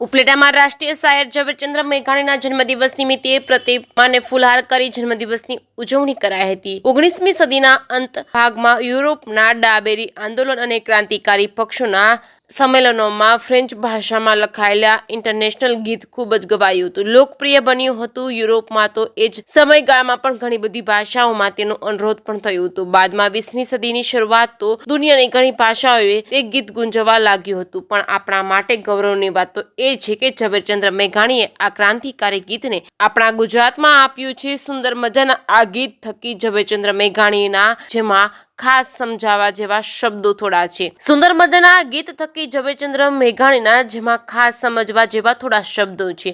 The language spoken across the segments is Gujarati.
ઉપલેટામાં રાષ્ટ્રીય શાયર ઝવેરચંદ્ર મેઘાણીના જન્મદિવસ નિમિત્તે પ્રતિમાને ફૂલહાર કરી જન્મદિવસની ઉજવણી કરાઈ હતી। 19મી સદીના અંત ભાગમાં યુરોપના ડાબેરી આંદોલન અને ક્રાંતિકારી પક્ષોના સંમેલનોમાં ફ્રેન્ચ ભાષામાં લખાયેલા ઇન્ટરનેશનલ ગીત ખૂબ જ ગવાયું હતું, લોકપ્રિય બન્યું હતું। યુરોપમાં તો એ જ સમયગાળામાં પણ ઘણી બધી ભાષાઓમાં તેનો અનુરોધ પણ થયું હતું। બાદમાં 20મી સદીની શરૂઆત તો દુનિયાની ઘણી ભાષાઓએ તે ગીત ગુંજવા લાગ્યું હતું, પણ આપણા માટે ગૌરવની વાત તો એ છે કે ઝવેરચંદ્ર મેઘાણીએ આ ક્રાંતિકારી ગીતને આપણા ગુજરાતમાં આપ્યું છે। સુંદર મજાના આ ગીત થકી ઝવેરચંદ્ર મેઘાણીના જેમાં ખાસ સમજાવવા જેવા શબ્દો થોડા છે। સુંદર મજાના આ ગીત થકી ઝવેરચંદ્ર મેઘાણીના જેમાં ખાસ સમજવા જેવા થોડા શબ્દો છે।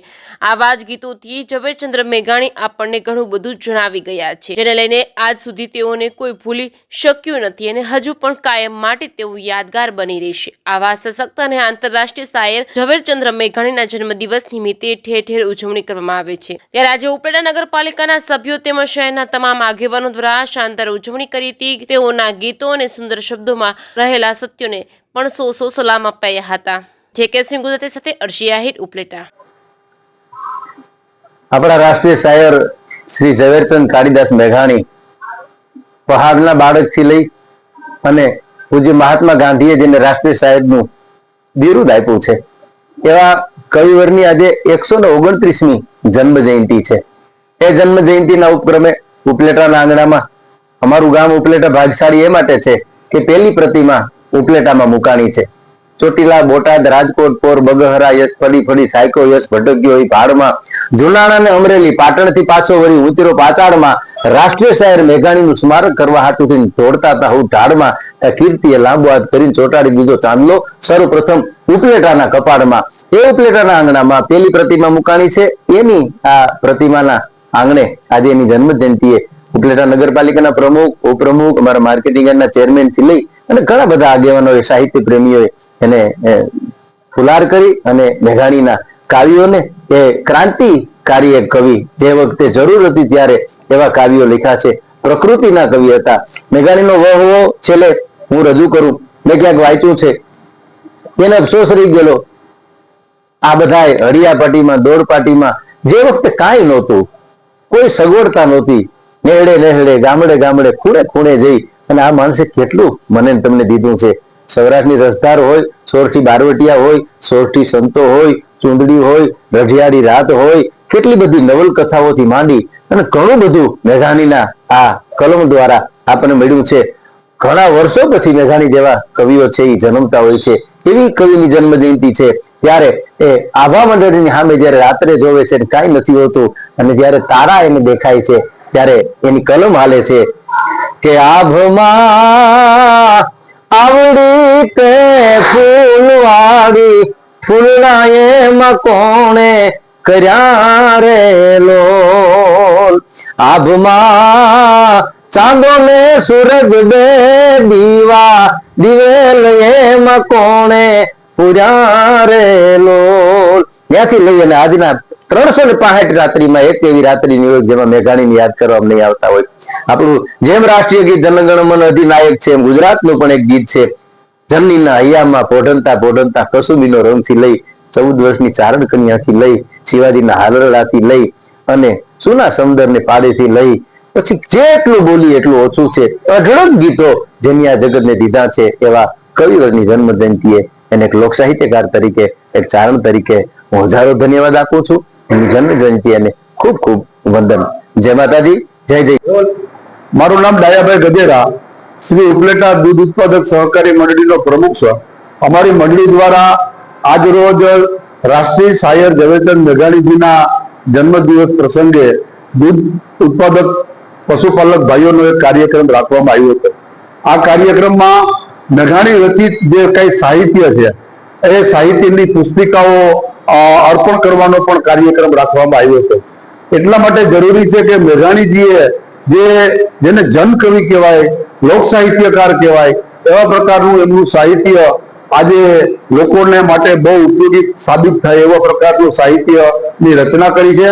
આવા જ ગીતોથી ઝવેરચંદ્ર મેઘાણી આપણને ઘણું બધું જણાવી ગયા છે, જેને લઈને આજ સુધી તેઓને કોઈ ભૂલી શક્યું નથી અને હજુ પણ કાયમ માટે તેઓ યાદગાર બની રહેશે। આવા સશક્ત અને આંતરરાષ્ટ્રીય શાયર ઝવેરચંદ્ર મેઘાણીના જન્મદિવસ નિમિત્તે ઠેર ઠેર ઉજવણી કરવામાં આવે છે। ત્યારે આજે ઉપલેટા નગરપાલિકાના સભ્યો તેમજ શહેરના તમામ આગેવાનો દ્વારા શાનદાર ઉજવણી કરી હતી। તેઓના ગીતો અને સુંદર શબ્દોમાં રહેલા સત્યોને પણ સો સલામ અપાયા હતા। જે.કે. સિંહ ગુજરાતી સાથે અર્શી આહિર, ઉપલેટા। આપણા રાષ્ટ્રીય શાયર શ્રી ઝવેરચંદ કાળીદાસ મેઘાણી પહાડના બાળકથી લઈ અને પૂજ્ય મહાત્મા ગાંધીએ જેને રાષ્ટ્રીય શાયરનું બિરુદ આપ્યું છે એવા કવિવરની આજે 129મી જન્મ જયંતિ છે। એ જન્મ જયંતિના ઉપક્રમે ઉપલેટાના આંગણામાં અમારું ગામ ઉપલેટા ભાગશાળી એ માટે છે કે પહેલી પ્રતિમા ઉપલેટામાં મુકાણી છે। ચોટીલા, બોટાદ, રાજકોટ, પોર, બગહરા, યશ ફળી સાયકો, યશ ભટક્યો એ પહાડમાં, જુનાણા ને અમરેલી, પાટણથી પાછો વળી ઉતર્યો પાચાડમાં, રાષ્ટ્રીય શાયર મેઘાણીનું સ્મારક કરવા હાટુથી દોડતા હતા હું ઢાળમાં, કીર્તિએ લાંબો હાથ કરીને ચોટાડી દીધો ચાંદલો સર્વપ્રથમ ઉપલેટાના કપાળમાં। એ ઉપલેટાના આંગણામાં પહેલી પ્રતિમા મુકાણી છે। એની આ પ્રતિમાના આંગણે આજે એની જન્મ જયંતિએ ઉપલેટા નગરપાલિકાના પ્રમુખ, ઉપપ્રમુખ, અમારા માર્કેટિંગ યાર્ડના ચેરમેન થી લઈ અને ઘણા બધા આગેવાનોએ, સાહિત્ય પ્રેમીઓએ એને ફુલાર કરી અને મેઘાણીના કાવ્યોને એ ક્રાંતિકારી એક કવિ જે વખતે જરૂર હતી ત્યારે એવા કાવ્યો લખ્યા છે। પ્રકૃતિના કવિ હતા। મેઘાણીનો વહવો છેલ્લે હું રજૂ કરું, મેં ક્યાંક વાંચ્યું છે, તેને અફસોસ રહી ગયેલો આ બધા હળિયાપાટીમાં, દોડપાટીમાં જે વખતે કાંઈ નહોતું, કોઈ સગવડતા નહોતી, નેહડે ગામડે ગામડે ખૂણે ખૂણે જઈ અને આ માણસે કેટલું મને તમને દીધું છે। સૌરાષ્ટ્રની રસધાર હોય, સોરઠી બારવટિયા હોય, સોરઠી સંતો હોય, ચૂંદડી હોય, રઢિયાળી રાત હોય, કેટલી બધી નવલકથાઓથી માંડી અને ઘણું બધું મેઘાણીના આ કલમ દ્વારા આપણને મળ્યું છે। ઘણા વર્ષો પછી મેઘાણી જેવા કવિઓ છે એ જન્મતા હોય છે। એવી કવિની જન્મ જયંતિ છે ત્યારે એ આભા મંડળની સામે જયારે રાત્રે જોવે છે કાંઈ નથી હોતું અને જયારે તારા એને દેખાય છે ત્યારે એની કલમ હાલે છે કે આભમાં આવડી તે ફૂલવાડી, ફૂલના એમાં કોણે કર્યા રે લોલ, આભમાં ચાંદો ને સૂરજ બે દીવા, દિવેલ એમાં કોણે પૂર્યા રે લોલ। ત્યાંથી લઈ અને આજના 365 રાત્રિમાં એક એવી રાત્રિ ની હોય જેમાં મેઘાણીને યાદ કરવામાં નહીં આવતા હોય। આપણું જેમ રાષ્ટ્રીય ગીત જનગણ મન અધિનાયક છે એમ ગુજરાતનું પણ એક ગીત છે, જનનીના હૈયામાં પોઢંતા પોઢંતા કસુંબીનો રંગથી લઈ, 14 વર્ષની ચારણ કન્યાથી લઈ, શિવાજીના હાલરડાથી લઈ અને સુના સમંદરને પાડેથી લઈ, પછી જેટલું બોલી એટલું ઓછું છે। અઢળક ગીતો જેની આ જગતને દીધા છે એવા કવિવરની જન્મ જયંતિએ એને એક લોક સાહિત્યકાર તરીકે, એક ચારણ તરીકે હું હજારો ધન્યવાદ આપું છું। એની જન્મ જયંતિ અને ખૂબ ખૂબ વંદન। જય માતાજી, જય જય। મારું નામ ડાયાભાઈ ગજેરા, શ્રી ઉપલેટા દૂધ ઉત્પાદક સહકારી મંડળીનો પ્રમુખ છું। અમારી મંડળી દ્વારા આજ રોજ રાષ્ટ્રીય શાયર ઝવેરચંદ મેઘાણીજીના જન્મદિવસ પ્રસંગે દૂધ ઉત્પાદક પશુપાલક ભાઈઓનો એક કાર્યક્રમ રાખવામાં આવ્યો હતો। આ કાર્યક્રમમાં મેઘાણી રચિત જે કઈ સાહિત્ય છે એ સાહિત્યની પુસ્તિકાઓ અર્પણ કરવાનો પણ કાર્યક્રમ રાખવામાં આવ્યો છે। એટલા માટે જરૂરી છે કે મેઘાણીજીએ જેને જન કવિ કહેવાય, લોક સાહિત્યકાર કહેવાય એવા પ્રકારનું એમનું સાહિત્ય આજે લોકોને માટે બહુ ઉપયોગી સાબિત થાય એવા પ્રકારનું સાહિત્યની રચના કરી છે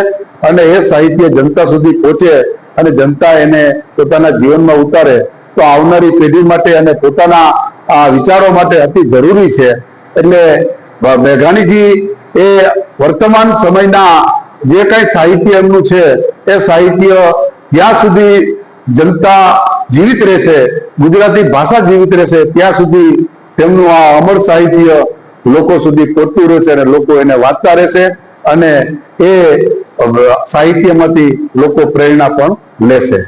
અને એ સાહિત્ય જનતા સુધી પહોંચે અને જનતા એને પોતાના જીવનમાં ઉતારે તો આવનારી પેઢી માટે અને પોતાના વિચારો માટે અતિ જરૂરી છે। એટલે મેઘાણીજી એ વર્તમાન સમયના જે કઈ સાહિત્ય એમનું છે એ સાહિત્ય જ્યાં સુધી જનતા જીવિત રહેશે, ગુજરાતી ભાષા જીવિત રહેશે, ત્યાં સુધી તેમનું આ અમર સાહિત્ય લોકો સુધી પહોંચતું રહેશે અને લોકો એને વાંચતા રહેશે અને એ સાહિત્યમાંથી લોકો પ્રેરણા પણ લેશે.